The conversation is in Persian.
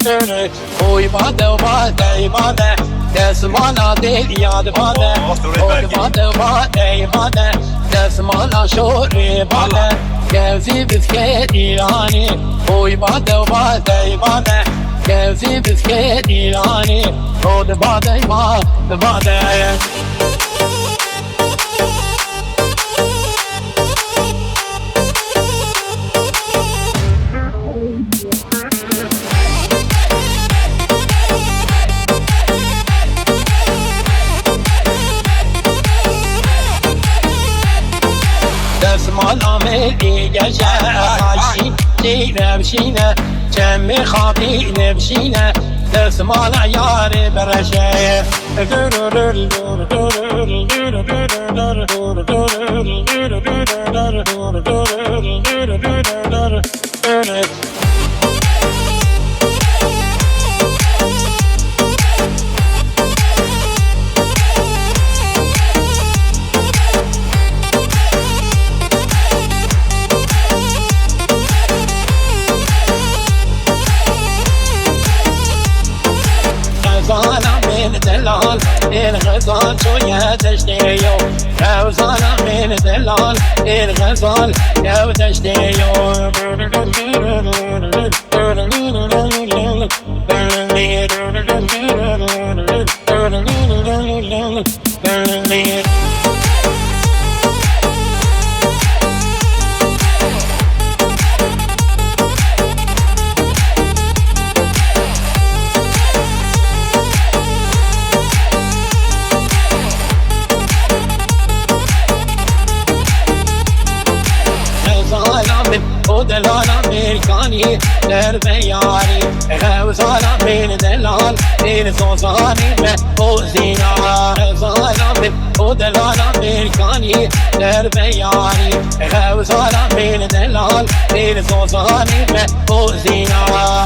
Oy bade bade bade Desmana del yad bade Oy bade bade bade Desmana şori bade Gevzi biskет İrani Oy bade bade bade Gevzi bisket İrani Oy bade bade bade دستمال آمدی گشه خاشی دیره بشینه چمی خوابی نبشینه دستمال یار برشه غزالة من دلال الغزال شوية تشتيو غزالة من دلال الغزال يو تشتيو دلال امریکانی در بیاری غوزال من دلال این سوزانی به اوزینا غوزال من دلال امریکانی در بیاری غوزال من دلال این سوزانی به اوزینا